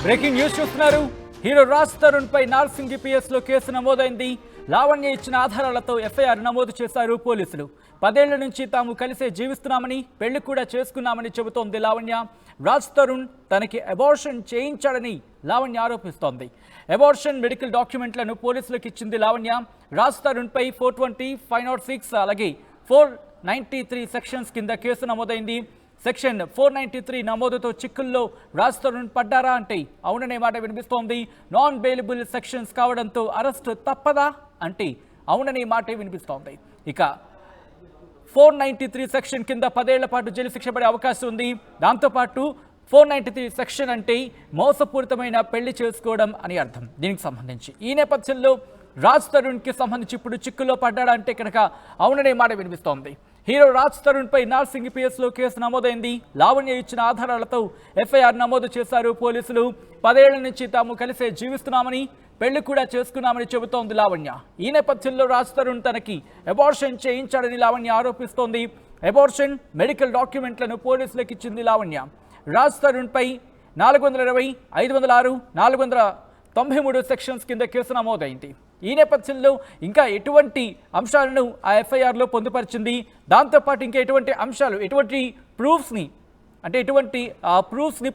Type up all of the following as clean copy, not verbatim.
Breaking news చూస్తున్నారు. Hero Raj Tarun పై Narsingi PS లో case నమోదైంది. లావణ్య ఇచ్చిన ఆధారాలతో ఎఫ్ఐఆర్ నమోదు చేశారు పోలీసులు. 10 ఏళ్ల నుంచి తాము కలిసే జీవిస్తున్నామని, పెళ్లి కూడా చేసుకున్నామని చెబుతోంది లావణ్య. రాజ్ తరుణ్ తనకి అబార్షన్ చేయించాడని లావణ్య ఆరోపిస్తోంది. అబార్షన్ మెడికల్ డాక్యుమెంట్లను పోలీసులకు ఇచ్చింది లావణ్య. రాజ్ తరుణ్ పై 420, 506 అలాగే 493 సెక్షన్స్ కింద కేసు నమోదైంది. సెక్షన్ 493 నమోదుతో చిక్కుల్లో రాజ్ తరుణ్ పడ్డారా అంటే అవుననే మాట వినిపిస్తోంది. నాన్ బెయిలబుల్ సెక్షన్స్ కావడంతో అరెస్టు తప్పదా అంటే అవుననే మాటే వినిపిస్తోంది. ఇక 493 సెక్షన్ కింద 10 ఏళ్ల పాటు జైలు శిక్ష పడే అవకాశం ఉంది. దాంతోపాటు 493 సెక్షన్ అంటే మోసపూరితమైన పెళ్లి చేసుకోవడం అని అర్థం. దీనికి సంబంధించి ఈ నేపథ్యంలో రాజ్ తరుణ్కి సంబంధించి ఇప్పుడు చిక్కుల్లో పడ్డాడా అంటే కనుక అవుననే మాట వినిపిస్తోంది. హీరో రాజ్ తరుణ్ పై నార్సింగి పిఎస్లో కేసు నమోదైంది. లావణ్య ఇచ్చిన ఆధారాలతో ఎఫ్ఐఆర్ నమోదు చేశారు పోలీసులు. 10 ఏళ్ల నుంచి తాము కలిసే జీవిస్తున్నామని, పెళ్లి కూడా చేసుకున్నామని చెబుతోంది లావణ్య. ఈ నేపథ్యంలో రాజ్ తరుణ్ తనకి అబార్షన్ చేయించాడని లావణ్య ఆరోపిస్తోంది. అబార్షన్ మెడికల్ డాక్యుమెంట్లను పోలీసులకు ఇచ్చింది లావణ్య. రాజ్ తరుణ్ పై 420, 506, 493 సెక్షన్స్ కింద కేసు నమోదైంది. ఈ నేపథ్యంలో ఇంకా ఎటువంటి అంశాలను ఆ ఎఫ్ఐఆర్లో పొందుపరిచింది, దాంతోపాటు ఇంకా ఎటువంటి అంశాలు, ఎటువంటి ప్రూఫ్స్ని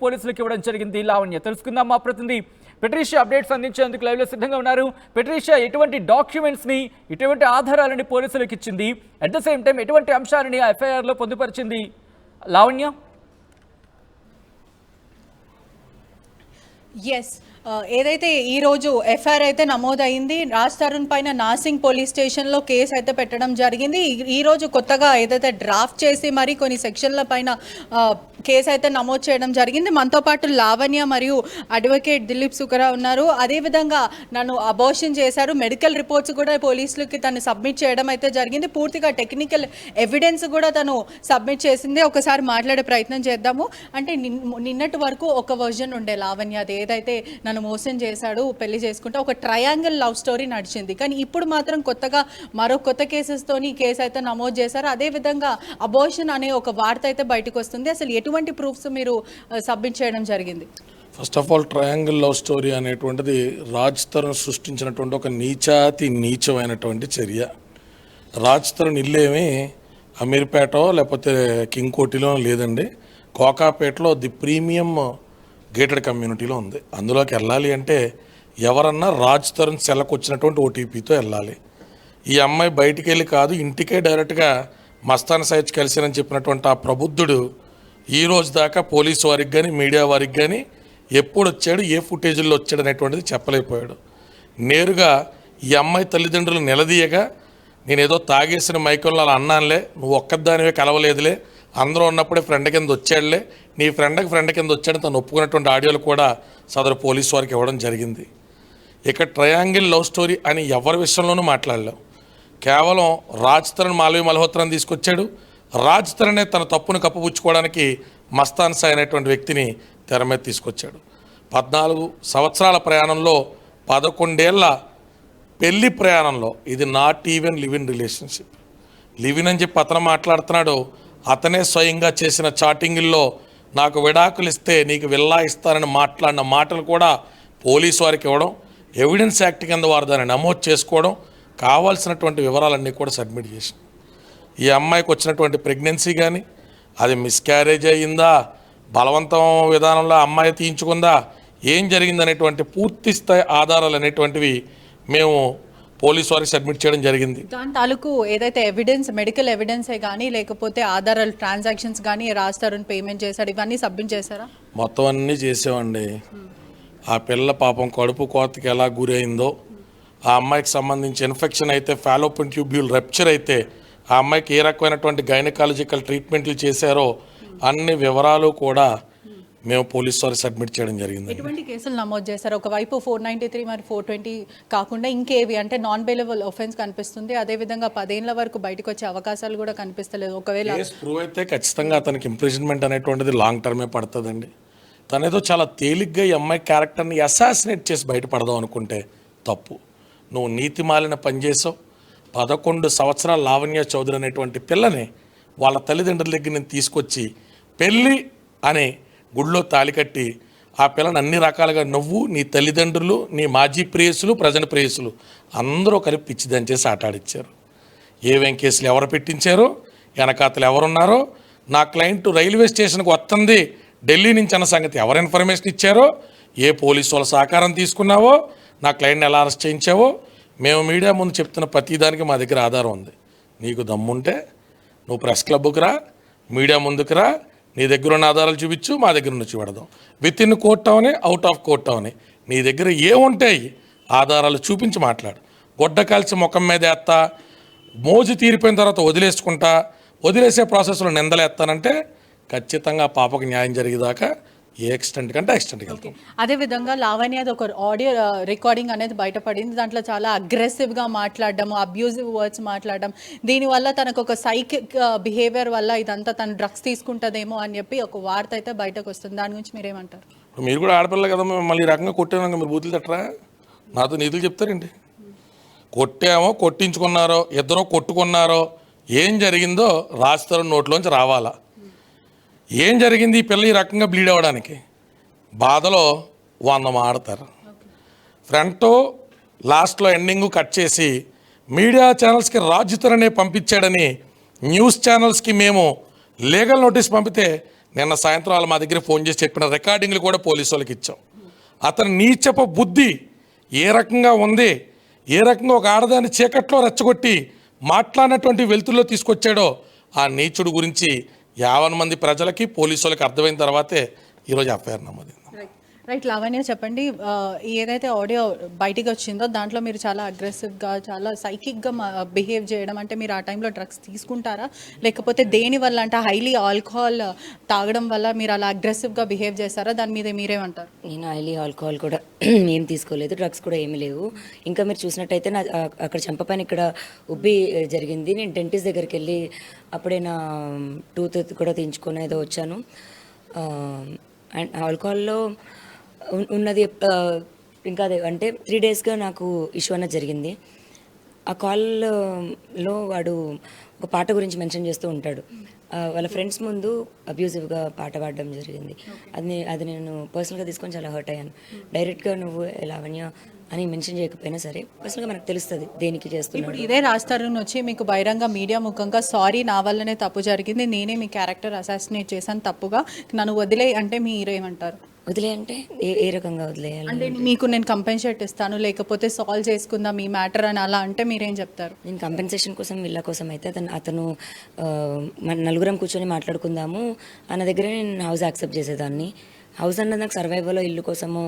పోలీసులకు ఇవ్వడం జరిగింది లావణ్య. తెలుసుకుందాం. మా ప్రతినిధి పెట్రీషియా అప్డేట్స్ అందించేందుకు లైవ్లో సిద్ధంగా ఉన్నారు. పెట్రీషియా, ఎటువంటి డాక్యుమెంట్స్ని, ఎటువంటి ఆధారాలని పోలీసులకు ఇచ్చింది, అట్ ద సేమ్ టైం ఎటువంటి అంశాలని ఆ ఎఫ్ఐఆర్లో పొందుపరిచింది లావణ్య? ఎస్, ఏదైతే ఈరోజు ఎఫ్ఐఆర్ అయితే నమోదైంది. రాజ్ తరుణ్ పైన నార్సింగ్ పోలీస్ స్టేషన్లో కేసు అయితే పెట్టడం జరిగింది. ఈరోజు కొత్తగా ఏదైతే డ్రాఫ్ట్ చేసి మరి కొన్ని సెక్షన్ల పైన కేసు అయితే నమోదు చేయడం జరిగింది. మనతో పాటు లావణ్య మరియు అడ్వకేట్ దిలీప్ సుకరా ఉన్నారు. అదేవిధంగా నన్ను అబార్షన్ చేశారు, మెడికల్ రిపోర్ట్స్ కూడా పోలీసులకి తను సబ్మిట్ చేయడం అయితే జరిగింది. పూర్తిగా టెక్నికల్ ఎవిడెన్స్ కూడా తను సబ్మిట్ చేసింది. ఒకసారి మాట్లాడే ప్రయత్నం చేద్దాము. అంటే నిన్నటి వరకు ఒక వర్జన్ ఉండే లావణ్య, అది ఏదైతే నన్ను మోసం చేశాడు, పెళ్లి చేసుకుంటే ఒక ట్రయాంగిల్ లవ్ స్టోరీ నడిచింది. కానీ ఇప్పుడు మాత్రం కొత్తగా మరో కొత్త కేసెస్తోని కేసు అయితే నమోదు చేశారు. అదేవిధంగా అబార్షన్ అనే ఒక వార్త అయితే బయటకు వస్తుంది. అసలు ఎటువంటి ప్రూఫ్స్ మీరు సబ్మిట్ చేయడం జరిగింది? First of all, triangle love story అనేటువంటిది రాజ్ తరుణ్ సృష్టించినటువంటి ఒక నీచమైనటువంటి చర్య. రాజ్ తరుణ్ ఇల్లేమి అమీర్పేట లేకపోతే కింగ్కోటిలో లేదండి, కోకాపేటలో ది ప్రీమియం గేటెడ్ కమ్యూనిటీలో ఉంది. అందులోకి వెళ్ళాలి అంటే ఎవరన్నా రాజ్ తరుణ్ సెలకు వచ్చినటువంటి ఓటీపీతో వెళ్ళాలి. ఈ అమ్మాయి బయటికి వెళ్ళి కాదు, ఇంటికే డైరెక్ట్గా మస్తాన్ సైజ్ కలిసినని చెప్పినటువంటి ఆ ప్రబుద్ధుడు ఈ రోజు దాకా పోలీసు వారికి కానీ మీడియా వారికి కానీ ఎప్పుడు వచ్చాడు, ఏ ఫుటేజీల్లో వచ్చాడు అనేటువంటిది చెప్పలేకపోయాడు. నేరుగా ఈ అమ్మాయి తల్లిదండ్రులు నిలదీయగా నేనేదో తాగేసిన మైకంలో అలా అన్నానులే, నువ్వు ఒక్కదానివే కలవలేదులే, అందరూ ఉన్నప్పుడే ఫ్రెండ్ కింద వచ్చాడులే, నీ ఫ్రెండ్ కింద వచ్చాడని తను ఒప్పుకున్నటువంటి ఆడియోలు కూడా సదరు పోలీసు వారికి ఇవ్వడం జరిగింది. ఇక ట్రయాంగిల్ లవ్ స్టోరీ అని ఎవరి విషయంలోనూ మాట్లాడలేం. కేవలం రాజ్ తరుణ్ మాల్వి మల్హోత్రాన్ని తీసుకొచ్చాడు. రాజ్ తరుణే తన తప్పును కప్పుపుచ్చుకోవడానికి మస్తాన్ సాయి అనేటువంటి వ్యక్తిని తెర మీద తీసుకొచ్చాడు. 14 సంవత్సరాల ప్రయాణంలో 11 ఏళ్ల పెళ్లి ప్రయాణంలో ఇది not even live in relationship. Live in అని చెప్పి అతను మాట్లాడుతున్నాడు. అతనే స్వయంగా చేసిన చాటింగుల్లో నాకు విడాకులు ఇస్తే నీకు విల్లా ఇస్తానని మాట్లాడిన మాటలు కూడా పోలీసు వారికి ఇవ్వడం, ఎవిడెన్స్ యాక్ట్ కింద వారు దాన్ని నమోదు చేసుకోవడం, కావాల్సినటువంటి వివరాలన్నీ కూడా సబ్మిట్ చేసింది. ఈ అమ్మాయికి వచ్చినటువంటి ప్రెగ్నెన్సీ కానీ అది మిస్క్యారేజ్ అయ్యిందా, బలవంతం విధానంలో అమ్మాయి తీయించుకుందా, ఏం జరిగిందనేటువంటి పూర్తి స్థాయి ఆధారాలు అనేటువంటివి మేము పోలీసు వారికి సబ్మిట్ చేయడం జరిగింది. దాని తాలూకు ఏదైతే ఎవిడెన్స్, మెడికల్ ఎవిడెన్సే కానీ లేకపోతే ఆధారాలు, ట్రాన్సాక్షన్స్ కానీ, రాజ్ తరుణ్ పేమెంట్ చేశాడు, ఇవన్నీ సబ్మిట్ చేశారా? మొత్తం అన్నీ చేసామండి. ఆ పిల్ల పాపం కడుపు కోతకి ఎలా గురైందో, ఆ అమ్మాయికి సంబంధించి ఇన్ఫెక్షన్ అయితే ఫాలోపియన్ ట్యూబ్యూల్ రప్చర్ అయితే ఆ అమ్మాయికి ఏ రకమైనటువంటి గైనకాలజికల్ ట్రీట్మెంట్లు చేశారో అన్ని వివరాలు కూడా మేము పోలీసు వారికి సబ్మిట్ చేయడం జరిగింది. ఎటువంటి కేసులు నమోదు చేశారు? ఒకవైపు 493 మరి 420 కాకుండా ఇంకేవి అంటే నాన్ బెయిలబుల్ ఆఫెన్స్ కనిపిస్తుంది. అదేవిధంగా 10 ఏళ్ల వరకు బయటకు వచ్చే అవకాశాలు కూడా కనిపిస్తలేదు. ఒకవేళ ప్రూవ్ అయితే ఖచ్చితంగా అతనికి ఇంప్రిజన్మెంట్ అనేటువంటిది లాంగ్ టర్మే పడుతుందండి. తనేదో చాలా తేలిగ్గా ఈ అమ్మాయి క్యారెక్టర్ని అసాసినేట్ చేసి బయటపడదాం అనుకుంటే తప్పు. నువ్వు నీతి మాలిన పనిచేసావు. 11 సంవత్సరాల లావణ్య చౌదరి అనేటువంటి పిల్లని వాళ్ళ తల్లిదండ్రుల దగ్గర నుంచి తీసుకొచ్చి పెళ్ళి అనే గుడిలో తాళి కట్టి ఆ పిల్లని అన్ని రకాలుగా నువ్వు, నీ తల్లిదండ్రులు, నీ మాజీ ప్రేయసులు, ప్రజెంట్ ప్రేయసులు అందరూ కలిపి పిచ్చిదని చేసి ఆటాడిచ్చారు. ఏమేం కేసులు ఎవరు పెట్టించారో, వెనకాతలు ఎవరున్నారో, నా క్లయింట్ రైల్వే స్టేషన్కి వస్తుంది ఢిల్లీ నుంచి అన్న సంగతి ఎవరు ఇన్ఫర్మేషన్ ఇచ్చారో, ఏ పోలీసు వాళ్ళ సహకారం తీసుకున్నావో, నా క్లయింట్ని ఎలా అరెస్ట్ చేయించావో మేము మీడియా ముందు చెప్తున్న ప్రతిదానికి మా దగ్గర ఆధారం ఉంది. నీకు దమ్ముంటే నువ్వు ప్రెస్ క్లబ్కి రా, మీడియా ముందుకు రా, నీ దగ్గర ఉన్న ఆధారాలు చూపించు, మా దగ్గర ఉన్న చూపెడదాం. విత్ ఇన్ కోర్ట్ అవని, అవుట్ ఆఫ్ కోర్ట్ అవని, నీ దగ్గర ఏముంటాయి ఆధారాలు చూపించి మాట్లాడు. గొడ్డ కాల్చి ముఖం మీద వేస్తా, మోజు తీరిపోయిన తర్వాత వదిలేసే ప్రాసెస్లో నిందలేస్తానంటే ఖచ్చితంగా పాపకు న్యాయం జరిగేదాకా ఏ ఎక్స్టెంట్ కంటే ఎక్స్టెంట్కి వెళ్తాం. అదేవిధంగా లావణ్య అది ఒక ఆడియో రికార్డింగ్ అనేది బయటపడింది. దాంట్లో చాలా అగ్రెసివ్గా మాట్లాడడం, అబ్యూజివ్ వర్డ్స్ మాట్లాడడం, దీనివల్ల తనకు ఒక సైకిక్ బిహేవియర్ వల్ల ఇదంతా తను డ్రగ్స్ తీసుకుంటుందేమో అని చెప్పి ఒక వార్త అయితే బయటకు వస్తుంది. దాని గురించి మీరేమంటారు? మీరు కూడా ఆడపిల్ల కదా, మళ్ళీ ఈ రకంగా కొట్టాక మీరు బూతులు తట్టరా? నాతో నీతులు చెప్తారండి. కొట్టామో కొట్టించుకున్నారో ఇద్దరో కొట్టుకున్నారో ఏం జరిగిందో రాస్తారు నోట్లోంచి రావాలా. ఏం జరిగింది ఈ పిల్ల ఈ రకంగా బ్లీడ్ అవ్వడానికి? బాధలో 100 మాడతారు. ఫ్రంట్ లాస్ట్లో ఎండింగ్ కట్ చేసి మీడియా ఛానల్స్కి రాజుతరనే పంపించాడని న్యూస్ ఛానల్స్కి మేము లీగల్ నోటీస్ పంపితే నిన్న సాయంత్రం వాళ్ళు మా దగ్గర ఫోన్ చేసి చెప్పిన రికార్డింగ్లు కూడా పోలీసు వాళ్ళకి ఇచ్చాం. అతని నీచపు బుద్ధి ఏ రకంగా ఉంది, ఏ రకంగా ఒక ఆడదాన్ని చీకట్లో రెచ్చగొట్టి మాట్లాడినటువంటి వెలుతుల్లో తీసుకొచ్చాడో ఆ నీచుడు గురించి 50 మంది ప్రజలకి పోలీసు వాళ్ళకి అర్థమైన తర్వాతే ఈరోజు ఎఫ్ఐఆర్ నమోదైంది. రైట్ లావణ్య, చెప్పండి. ఏదైతే ఆడియో బయటికి వచ్చిందో దాంట్లో మీరు చాలా అగ్రెసివ్గా, చాలా సైకిక్గా బిహేవ్ చేయడం, అంటే మీరు ఆ టైంలో డ్రగ్స్ తీసుకుంటారా, లేకపోతే దేని వల్ల, అంటే హైలీ ఆల్కహాల్ తాగడం వల్ల మీరు అలా అగ్రెసివ్గా బిహేవ్ చేస్తారా? దాని మీద మీరేమంటారు? నేను హైలీ ఆల్కహాల్ కూడా ఏం తీసుకోలేదు, డ్రగ్స్ కూడా ఏమీ లేవు. ఇంకా మీరు చూసినట్టయితే నా అక్కడ చెంపపైన ఇక్కడ ఉబ్బి జరిగింది. నేను డెంటిస్ట్ దగ్గరికి వెళ్ళి అప్పుడే నా టూత్ కూడా తీయించుకొని ఏదో వచ్చాను. అండ్ ఆల్కహాల్లో ఉన్నది ఇంకా అదే అంటే 3 డేస్గా నాకు ఇష్యూ అనేది జరిగింది. ఆ కాల్లో వాడు ఒక పాట గురించి మెన్షన్ చేస్తూ ఉంటాడు. వాళ్ళ ఫ్రెండ్స్ ముందు అబ్యూజివ్గా పాట పాడడం జరిగింది. అది నేను పర్సనల్గా తీసుకొని చాలా హర్ట్ అయ్యాను. డైరెక్ట్గా నువ్వు లావణ్య అని మెన్షన్ చేయకపోయినా సరే పర్సనల్గా మనకు తెలుస్తుంది దేనికి చేస్తున్నాడు. ఇప్పుడు ఇదే రాస్తారని వచ్చి మీకు బహిరంగ మీడియా ముఖంగా సారీ, నా వల్లనే తప్పు జరిగింది, నేనే మీ క్యారెక్టర్ అసాసినేట్ చేశాను తప్పుగా, నన్ను వదిలే అంటే మీరేమంటారు? వదిలే అంటే ఏ రకంగా వదిలేయాలి? అంటే మీకు నేను కంపెన్సేట్ ఇస్తాను, లేకపోతే సాల్వ్ చేసుకుందాం ఈ మ్యాటర్ అని అలా అంటే మీరేం చెప్తారు? నేను కంపెన్సేషన్ కోసం వీళ్ళ కోసం అయితే అతను మన నలుగురం కూర్చొని మాట్లాడుకుందాము అన్న దగ్గర నేను హౌస్ యాక్సెప్ట్ చేసేదాన్ని. హౌస్ అన్నది నాకు సర్వైవల్లో ఇల్లు కోసము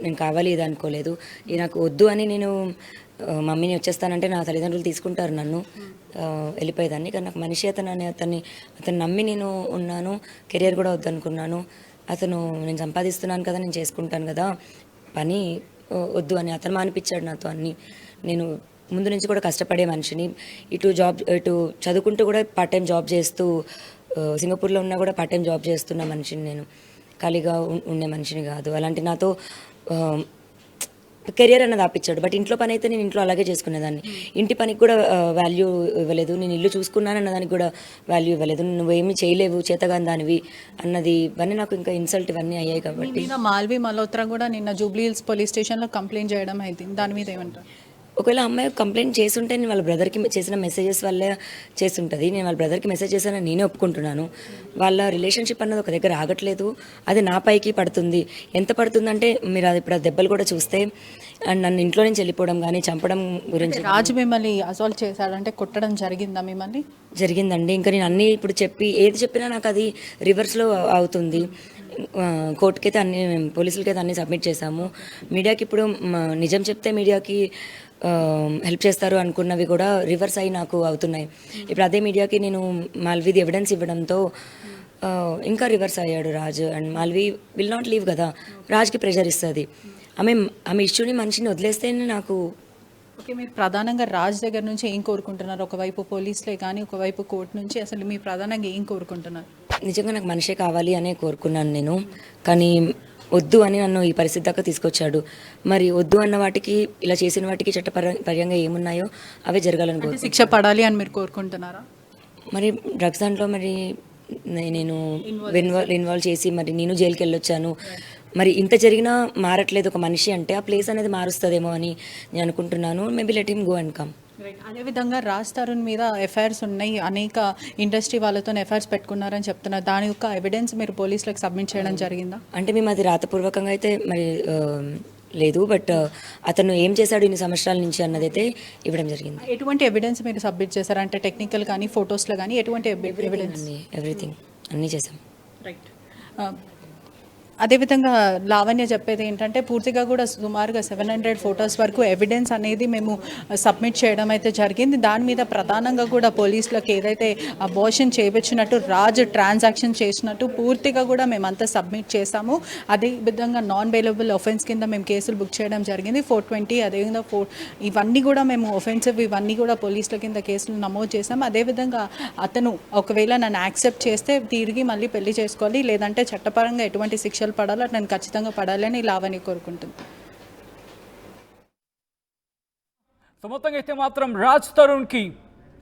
నేను కావాలి ఇది అనుకోలేదు. ఇది నాకు వద్దు అని నేను మమ్మీని వచ్చేస్తానంటే నా తల్లిదండ్రులు తీసుకుంటారు, నన్ను వెళ్ళిపోయేదాన్ని. కానీ నాకు మనిషి అతన్ని నమ్మి నేను ఉన్నాను, కెరియర్ కూడా వద్దనుకున్నాను. నేను సంపాదిస్తున్నాను కదా, నేను చేసుకుంటాను కదా, పని వద్దు అని అతను మానిపించాడు నాతో అన్ని. నేను ముందు నుంచి కూడా కష్టపడే మనిషిని, ఇటు చదువుకుంటూ కూడా పార్ట్ టైం జాబ్ చేస్తూ, సింగపూర్లో ఉన్నా కూడా పార్ట్ టైం జాబ్ చేస్తున్న మనిషిని, నేను ఖాళీగా ఉండే మనిషిని కాదు. అలాంటి నాతో కెరియర్ అన్నది ఆపించాడు. బట్ ఇంట్లో పని అయితే నేను ఇంట్లో అలాగే చేసుకునేదాన్ని. ఇంటి పనికి కూడా వాల్యూ ఇవ్వలేదు. నేను ఇల్లు చూసుకున్నాను అన్నదానికి కూడా వాల్యూ ఇవ్వలేదు. నువ్వేమీ చేయలేవు, చేతగాని దానివి అన్నది, ఇవన్నీ నాకు ఇంకా ఇన్సల్ట్ ఇవన్నీ అయ్యాయి. కాబట్టి మాల్వి మల్హోత్రా కూడా నిన్న జూబ్లీ హిల్స్ పోలీస్ స్టేషన్లో కంప్లైంట్ చేయడం అయింది. దాని మీద ఏమంటారు? ఒకవేళ అమ్మాయి కంప్లైంట్ చేస్తుంటే నేను వాళ్ళ బ్రదర్కి చేసిన మెసేజెస్ వల్లే చేస్తుంటుంది. నేను వాళ్ళ బ్రదర్కి మెసేజ్ చేశానని నేనే ఒప్పుకుంటున్నాను. వాళ్ళ రిలేషన్షిప్ అన్నది ఒక దగ్గర ఆగట్లేదు, అది నా పైకి పడుతుంది. ఎంత పడుతుందంటే మీరు అది ఇప్పుడు దెబ్బలు కూడా చూస్తే, అండ్ నన్ను ఇంట్లో నుంచి వెళ్ళిపోవడం కానీ చంపడం గురించి. రాజు మిమ్మల్ని అసాల్ట్ చేశాడంటే కొట్టడం జరిగిందా మిమ్మల్ని? జరిగిందండి. ఇంకా నేను అన్నీ ఇప్పుడు ఏది చెప్పినా నాకు అది రివర్స్లో అవుతుంది. కోర్టుకైతే పోలీసులకైతే అన్నీ సబ్మిట్ చేశాము. మీడియాకి ఇప్పుడు నిజం చెప్తే మీడియాకి హెల్ప్ చేస్తారు అనుకున్నవి కూడా రివర్స్ అయ్యి నాకు అవుతున్నాయి. ఇప్పుడు అదే మీడియాకి నేను మాల్వీది ఎవిడెన్స్ ఇవ్వడంతో ఇంకా రివర్స్ అయ్యాడు Raju. And Malvi will not leave కదా, రాజ్కి ప్రెషర్ ఇస్తుంది. ఆమె ఇష్యూని మనిషిని వదిలేస్తేనే నాకు. ఓకే, మీరు ప్రధానంగా రాజ్ దగ్గర నుంచి ఏం కోరుకుంటున్నారు? ఒకవైపు పోలీసులే కానీ ఒకవైపు కోర్టు నుంచి అసలు మీ ప్రధానంగా ఏం కోరుకుంటున్నారు? నిజంగా నాకు మనిషే కావాలి అనే కోరుకున్నాను నేను. కానీ వద్దు అని నన్ను ఈ పరిస్థితి దాకా తీసుకొచ్చాడు. మరి వద్దు అన్న వాటికి, ఇలా చేసిన వాటికి చట్టపరంగా ఏమున్నాయో అవే జరగాలని శిక్ష పడాలి అని మీరు కోరుకుంటున్నారా? మరి డ్రగ్స్ దాంట్లో మరి నేను ఇన్వాల్వ్ చేసి మరి నేను జైలుకి వెళ్ళొచ్చాను. మరి ఇంత జరిగినా మారట్లేదు ఒక మనిషి అంటే ఆ ప్లేస్ అనేది మారుస్తుందేమో అని నేను అనుకుంటున్నాను. Maybe let him go and come. అదేవిధంగా రాజ్ తరుణ్ మీద ఎఫ్ఐఆర్స్ ఉన్నాయి, అనేక ఇండస్ట్రీ వాళ్ళతో ఎఫ్ఐఆర్స్ పెట్టుకున్నారని చెప్తున్నారు. దాని యొక్క ఎవిడెన్స్ మీరు పోలీసులకు సబ్మిట్ చేయడం జరిగిందా? అంటే మేము అది రాతపూర్వకంగా అయితే మరి లేదు, బట్ అతను ఏం చేశాడు ఇన్ని సంవత్సరాల నుంచి అన్నదైతే ఇవ్వడం జరిగింది. ఎటువంటి ఎవిడెన్స్ మీరు సబ్మిట్ చేశారు? అంటే టెక్నికల్ కానీ ఫొటోస్లో కానీ ఎటువంటి ఎవిడెన్స్? ఎవ్రీథింగ్ అన్నీ చేసాం. రైట్. అదేవిధంగా లావణ్య చెప్పేది ఏంటంటే పూర్తిగా కూడా సుమారుగా 700 ఫొటోస్ వరకు ఎవిడెన్స్ అనేది మేము సబ్మిట్ చేయడం అయితే జరిగింది. దాని మీద ప్రధానంగా కూడా పోలీసులకు ఏదైతే అబార్షన్ చేయించినట్టు రాజ్ ట్రాన్సాక్షన్ చేసినట్టు పూర్తిగా కూడా మేమంతా సబ్మిట్ చేస్తాము. అదేవిధంగా నాన్ బెయిలబుల్ ఒఫెన్స్ కింద మేము కేసులు బుక్ చేయడం జరిగింది 420. అదేవిధంగా ఇవన్నీ కూడా మేము ఒఫెన్సివ్ ఇవన్నీ కూడా పోలీసుల కింద కేసులు నమోదు చేసాము. అదేవిధంగా అతను ఒకవేళ నన్ను యాక్సెప్ట్ చేస్తే తిరిగి మళ్ళీ పెళ్లి చేసుకోవాలి, లేదంటే చట్టపరంగా ఎటువంటి శిక్ష పడాలి, నేను ఖచ్చితంగా పడాలి అని లావణ్య కోరుకుంటుంది. మొత్తంగా అయితే మాత్రం రాజ్ తరుణ్కి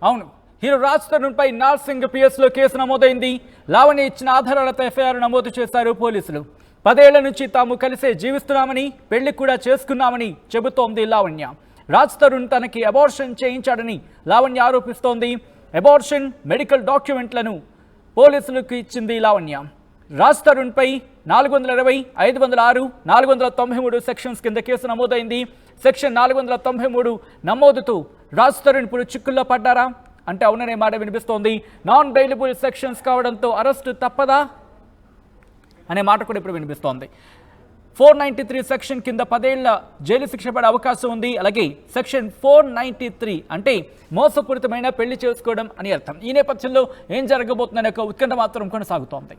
అవును హీరో రాజ్ తరుణ్పై నార్సింగ్ పిఎస్లో కేసు నమోదైంది. లావణ్య ఇచ్చిన ఆధారాలతో ఎఫ్ఐఆర్ నమోదు చేశారు పోలీసులు. 10 ఏళ్ల నుంచి తాము కలిసే జీవిస్తున్నామని పెళ్లి కూడా చేసుకున్నామని చెబుతోంది లావణ్య. రాజ్ తరుణ్ తనకి అబార్షన్ చేయించాడని లావణ్య ఆరోపిస్తోంది. అబార్షన్ మెడికల్ డాక్యుమెంట్లను పోలీసులకు ఇచ్చింది లావణ్య. రాజ్ తరుణ్పై 420, 506, 493 సెక్షన్స్ కింద కేసు నమోదైంది. సెక్షన్ 493 నమోదుతో రాజ్ తరుణ్ ఇప్పుడు చిక్కుల్లో పడ్డారా అంటే అవుననే మాట వినిపిస్తోంది. నాన్ బెయిలబుల్ సెక్షన్స్ కావడంతో అరెస్టు తప్పదా అనే మాట కూడా ఇప్పుడు వినిపిస్తోంది. 493 సెక్షన్ కింద 10 ఏళ్ల జైలు శిక్ష పడే అవకాశం ఉంది. అలాగే సెక్షన్ 493 అంటే మోసపూరితమైన పెళ్లి చేసుకోవడం అని అర్థం. ఈ నేపథ్యంలో ఏం జరగబోతుందనే ఒక ఉత్కంఠ మాత్రం కొనసాగుతోంది.